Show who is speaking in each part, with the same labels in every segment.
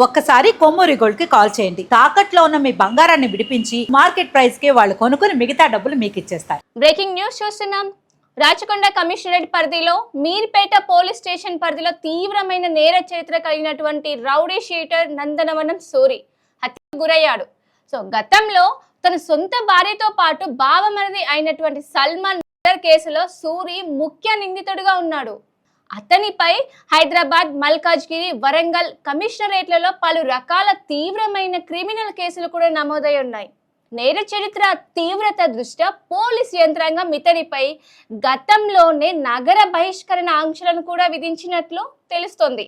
Speaker 1: ఒక్కసారి కొమ్మూరి గోల్డ్ కి కాల్ చేయండి. తాకట్లో ఉన్న మీ బంగారాన్ని విడిపించి మార్కెట్ ప్రైస్ కి వాళ్ళు కొనుక్కుని మిగతా డబ్బులు మీకు ఇచ్చేస్తారు.
Speaker 2: బ్రేకింగ్ న్యూస్ చూస్తున్నాం. రాచకొండ కమిషనరేట్ పరిధిలో మీర్పేట పోలీస్ స్టేషన్ పరిధిలో తీవ్రమైన నేర చరిత్ర కలిగినటువంటి రౌడీ షీటర్ నందనవనం సూరి హత్యకు గురయ్యాడు. గతంలో తన సొంత భార్యతో పాటు బావమరిది అయినటువంటి సల్మాన్ మర్డర్ కేసులో సూరి ముఖ్య నిందితుడిగా ఉన్నాడు. అతనిపై హైదరాబాద్, మల్కాజ్గిరి, వరంగల్ కమిషనరేట్లలో పలు రకాల తీవ్రమైన క్రిమినల్ కేసులు కూడా నమోదై ఉన్నాయి. నేర చరిత్ర తీవ్రత దృష్ట్యా పోలీస్ యంత్రాంగం ఇతనిపై గతంలోనే నగర బహిష్కరణ ఆంక్షలను కూడా విధించినట్లు తెలుస్తోంది.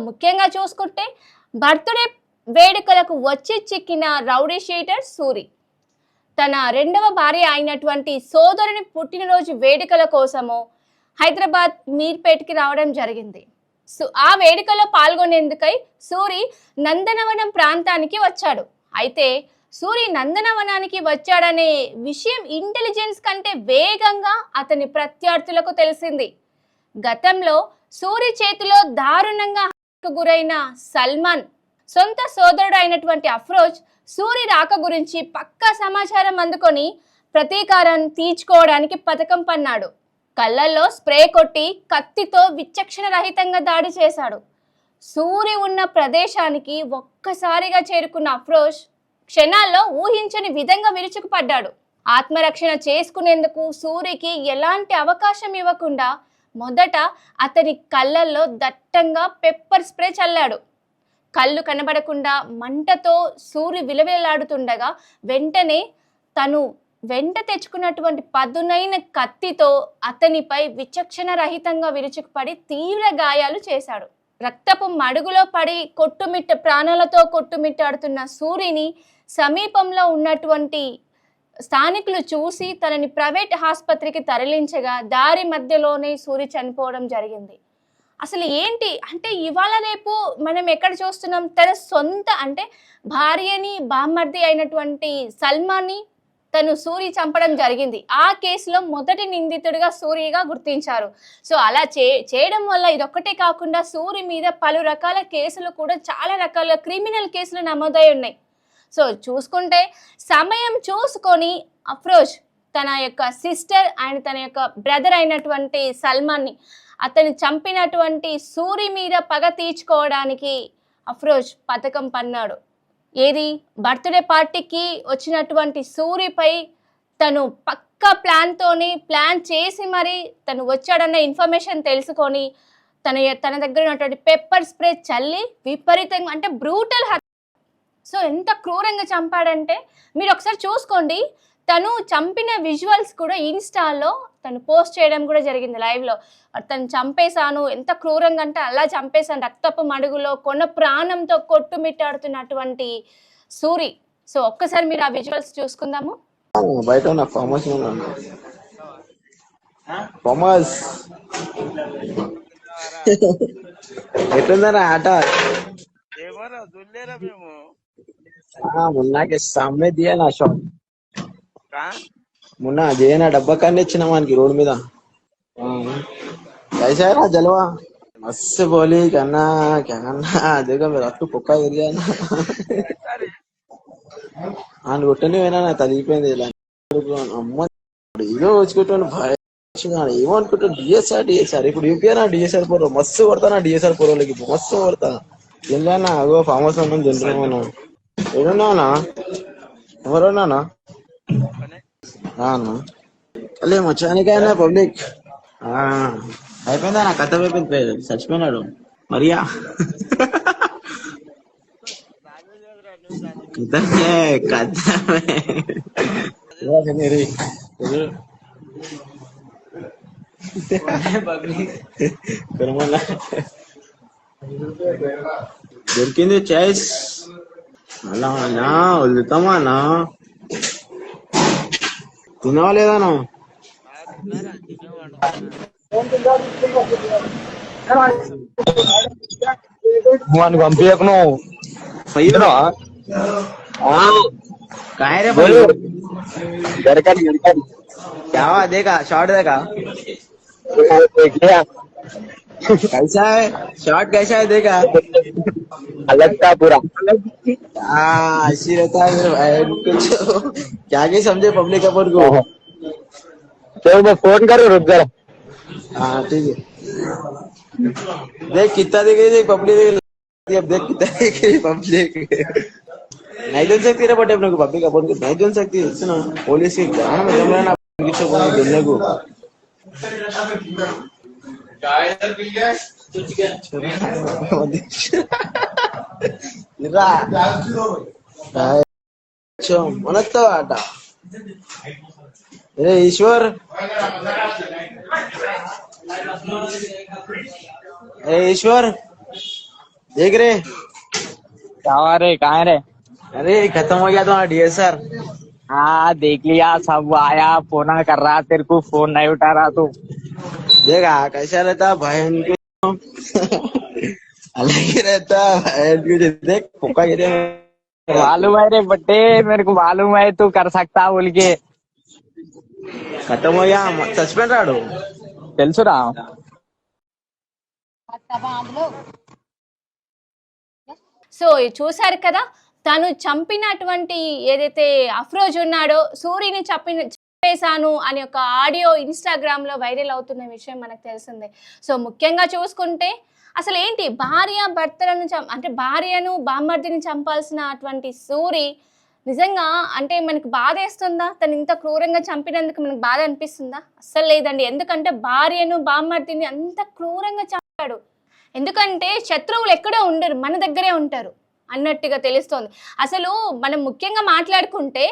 Speaker 2: ముఖ్యంగా చూసుకుంటే బర్త్డే వేడుకలకు వచ్చి చిక్కిన రౌడీ షీటర్ సూరి తన రెండవ భార్య అయినటువంటి సోదరుని పుట్టినరోజు వేడుకల కోసము హైదరాబాద్ మీర్పేటకి రావడం జరిగింది. ఆ వేడుకలో పాల్గొనేందుకై సూరి నందనవనం ప్రాంతానికి వచ్చాడు. అయితే సూరి నందనవనానికి వచ్చాడనే విషయం ఇంటెలిజెన్స్ కంటే వేగంగా అతని ప్రత్యర్థులకు తెలిసింది. గతంలో సూరి చేతిలో దారుణంగా గురైన సల్మాన్ సొంత సోదరుడు అయినటువంటి అఫ్రోజ్ సూరి రాక గురించి పక్కా సమాచారం అందుకొని ప్రతీకారం తీర్చుకోవడానికి పథకం పన్నాడు. కళ్ళల్లో స్ప్రే కొట్టి కత్తితో విచక్షణ రహితంగా దాడి చేశాడు. సూరి ఉన్న ప్రదేశానికి ఒక్కసారిగా చేరుకున్న అఫ్రోజ్ క్షణాల్లో ఊహించని విధంగా విరుచుకుపడ్డాడు. ఆత్మరక్షణ చేసుకునేందుకు సూరికి ఎలాంటి అవకాశం ఇవ్వకుండా మొదట అతని కళ్ళల్లో దట్టంగా పెప్పర్ స్ప్రే చల్లాడు. కళ్ళు కనబడకుండా మంటతో సూరి విలవిలాడుతుండగా వెంటనే తను వెంట తెచ్చుకున్నటువంటి పదునైన కత్తితో అతనిపై విచక్షణ రహితంగా విరుచుకుపడి తీవ్ర గాయాలు చేశాడు. రక్తపు మడుగులో పడి ప్రాణాలతో కొట్టుమిట్టాడుతున్న సూరిని సమీపంలో ఉన్నటువంటి స్థానికులు చూసి తనని ప్రైవేట్ ఆసుపత్రికి తరలించగా దారి మధ్యలోనే సూరి చనిపోవడం జరిగింది. అసలు ఏంటి అంటే ఇవాళ రేపు మనం ఎక్కడ చూస్తున్నాం, తన సొంత అంటే భార్యని బామ్మర్ది అయినటువంటి సల్మాన్ని తను సూరి చంపడం జరిగింది. ఆ కేసులో మొదటి నిందితుడిగా సూరిగా గుర్తించారు. అలా చేయడం వల్ల ఇదొక్కటే కాకుండా సూరి మీద పలు రకాల కేసులు కూడా చాలా రకాల క్రిమినల్ కేసులు నమోదై ఉన్నాయి. చూసుకుంటే సమయం చూసుకొని అఫ్రోజ్ తన యొక్క సిస్టర్ అండ్ తన యొక్క బ్రదర్ అయినటువంటి సల్మాన్ని అతన్ని చంపినటువంటి సూరి మీద పగ తీర్చుకోవడానికి అఫ్రోజ్ పథకం పన్నాడు. ఏది బర్త్డే పార్టీకి వచ్చినటువంటి సూరిపై తను పక్కా ప్లాన్ చేసి మరి తను వచ్చాడన్న ఇన్ఫర్మేషన్ తెలుసుకొని తన దగ్గర ఉన్నటువంటి పెప్పర్ స్ప్రే చల్లి విపరీతంగా అంటే బ్రూటల్ ఎంత క్రూరంగా చంపాడంటే మీరు ఒకసారి చూసుకోండి. తను చంపిన విజువల్స్ కూడా ఇన్స్టాలో తను పోస్ట్ చేయడం కూడా జరిగింది లైవ్లో. తను చంపేశాను, ఎంత క్రూరంగా అంటే అలా చంపేశాను, రక్తపు మడుగులో కొన ప్రాణంతో కొట్టుమిట్టాడుతున్నటువంటి సూరి. ఒక్కసారి మీరు ఆ విజువల్స్ చూసుకుందాము.
Speaker 3: బయట ఎట్లుందరా ఆట మున్నాకి సామ్మే దియా నా షాట్ మున్నా జయనా డబ్బా కానీ ఇచ్చిన మనకి రోడ్ మీద कैसा है ना जलवा मस्त बोली कहना क्या करना देखो मेरा आपको पुक्का एरिया ना అని కొట్టని పోయినా నాకు తలిగిపోయింది. అమ్మ ఇదో వచ్చుకుంటాను భయ ఏమనుకుంటాను డిఎస్ఆర్ ఇప్పుడు యూపీఆర్ డిఎస్ఆర్ పోరు మస్తు కొడతానా డిఎస్ఆర్ పోరోళ్ళకి మస్తు కొడతా ఎందుకన్నా అగో ఫామ్ హౌస్ ఉందని తింటున్నామన్నా ఏడున్నావునా ఎవరున్నానా అన్నా అలే మచ్చానికైనా పబ్లిక్ అయిపోయిందా నా కథ అయిపోయింది చచ్చిపోయినాడు మరియా దొరికింది చాయిస్ అలా అన్నా వదులుతామా అన్నా తినవా లేదానా పంపించకు నువ్వు काय रे क्या हुआ देखा शॉट देखा कैसा है शॉट कैसा है देखा
Speaker 4: अलग था पूरा।
Speaker 3: हाँ ऐसी रहता है मेरे भाई कुछ क्या समझे पब्लिक अपन को।
Speaker 4: तो मैं फोन करूँ, रुक जरा।
Speaker 3: हाँ ठीक है। देख कितना देख रही है पब्लिक, अब देख कितना देख रही पब्लिक। नहीं सुन सकती रे बट अपने को पब्लिक अपन को नहीं सुन सकती। सुनो पुलिस के गान में जम रहा ना दुनिया को। రా మనతో ఆట रे ईश्वर ए ईश्वर देख रे।
Speaker 4: क्या हुआ रे, कहाँ है रे?
Speaker 3: अरे खत्म हो गया तुम्हारा डीएसआर।
Speaker 4: हाँ देख लिया, सब आया, फोन कर रहा, तेरे को फोन नहीं उठा रहा तू।
Speaker 3: देखा कैसा रहता बहन को। अलग ही रहता बहन को। देख पोका गिरे।
Speaker 4: मालूम है रे बट्टे, मेरे को मालूम है तू कर सकता बोल के।
Speaker 3: खत्म हो गया सस्पेंड राडो।
Speaker 4: తెలుసురా।
Speaker 2: సో చూశారు కదా, తను చంపినటువంటి ఏదైతే అఫ్రోజ్ ఉన్నాడో సూరిని చంపేశాను అని ఒక ఆడియో ఇన్స్టాగ్రామ్ లో వైరల్ అవుతున్న విషయం మనకు తెలిసిందే. సో ముఖ్యంగా చూసుకుంటే అసలు ఏంటి, భార్య భర్తలను అంటే భార్యను బామ్మర్దిని చంపాల్సిన అటువంటి సూరి నిజంగా అంటే మనకు బాధ వేస్తుందా? తను ఇంత క్రూరంగా చంపినందుకు మనకు బాధ అనిపిస్తుందా? అస్సలు లేదండి. ఎందుకంటే భార్యను బామ్మర్దిని అంత క్రూరంగా చంపాడు. ఎందుకంటే శత్రువులు ఎక్కడో ఉండరు, మన దగ్గరే ఉంటారు అన్నట్టుగా తెలుస్తోంది. అసలు మనం ముఖ్యంగా మాట్లాడుకుంటే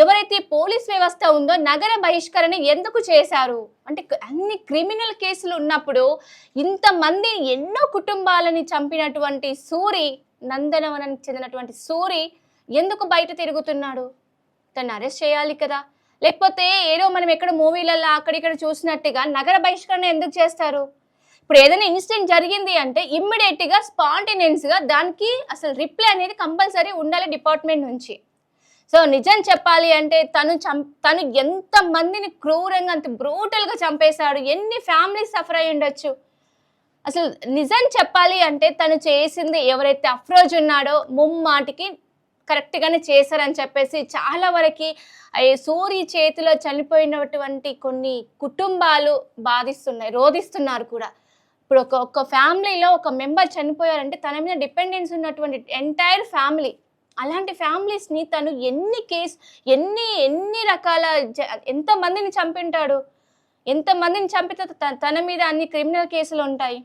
Speaker 2: ఎవరైతే పోలీస్ వ్యవస్థ ఉందో నగర బహిష్కరణ ఎందుకు చేశారు అంటే, అన్ని క్రిమినల్ కేసులు ఉన్నప్పుడు ఇంతమంది ఎన్నో కుటుంబాలని చంపినటువంటి సూరి, నందనవనానికి చెందినటువంటి సూరి ఎందుకు బయట తిరుగుతున్నాడు? తను అరెస్ట్ చేయాలి కదా. లేకపోతే ఏదో మనం ఎక్కడ మూవీలలో అక్కడిక్కడ చూసినట్టుగా నగర బహిష్కరణ ఎందుకు చేస్తారు? ఇప్పుడు ఏదైనా ఇన్సిడెంట్ జరిగింది అంటే ఇమ్మీడియట్గా స్పాంటేనియస్గా దానికి అసలు రిప్లై అనేది కంపల్సరీ ఉండాలి డిపార్ట్మెంట్ నుంచి. సో నిజం చెప్పాలి అంటే తను ఎంతమందిని క్రూరంగా అంత బ్రూటల్గా చంపేశాడు, ఎన్ని ఫ్యామిలీస్ సఫర్ అయి ఉండొచ్చు. అసలు నిజం చెప్పాలి అంటే తను చేసింది ఎవరైతే అఫ్రోజ్ ఉన్నాడో ముమ్మాటికి కరెక్ట్గానే చేశారని చెప్పేసి చాలా వరకు సూరి చేతిలో చనిపోయినటువంటి కొన్ని కుటుంబాలు రోధిస్తున్నారు కూడా. ఇప్పుడు ఒక ఫ్యామిలీలో ఒక మెంబర్ చనిపోయారంటే తన మీద డిపెండెన్స్ ఉన్నటువంటి ఎంటైర్ ఫ్యామిలీ, అలాంటి ఫ్యామిలీస్ని తను ఎన్ని రకాల ఎంతమందిని చంపింటాడు, ఎంతమందిని చంపితే తన మీద అన్ని క్రిమినల్ కేసులు ఉంటాయి.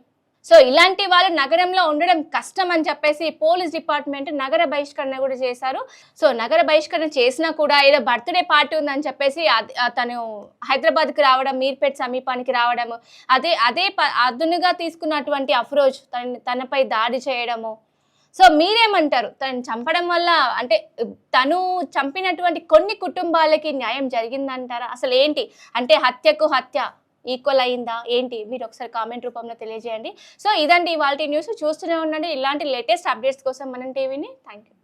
Speaker 2: సో ఇలాంటి వాళ్ళు నగరంలో ఉండడం కష్టం అని చెప్పేసి పోలీస్ డిపార్ట్మెంట్ నగర బహిష్కరణ కూడా చేశారు. సో నగర బహిష్కరణ చేసినా కూడా ఏదో బర్త్డే పార్టీ ఉందని చెప్పేసి తను హైదరాబాద్కి రావడం, మీర్పేట్ సమీపానికి రావడము, అదే అదునుగా తీసుకున్నటువంటి అఫ్రోజ్ తనపై దాడి చేయడము. సో మీరేమంటారు? తను చంపడం వల్ల అంటే తను చంపినటువంటి కొన్ని కుటుంబాలకి న్యాయం జరిగిందంటారా? అసలు ఏంటి అంటే హత్యకు హత్య ఈక్వల్ అయిందా ఏంటి? మీరు ఒకసారి కామెంట్ రూపంలో తెలియజేయండి. సో ఇదండి ఇవాల్టి న్యూస్. చూస్తూనే ఉండండి ఇలాంటి లేటెస్ట్ అప్డేట్స్ కోసం మనం టీవీని. Thank you.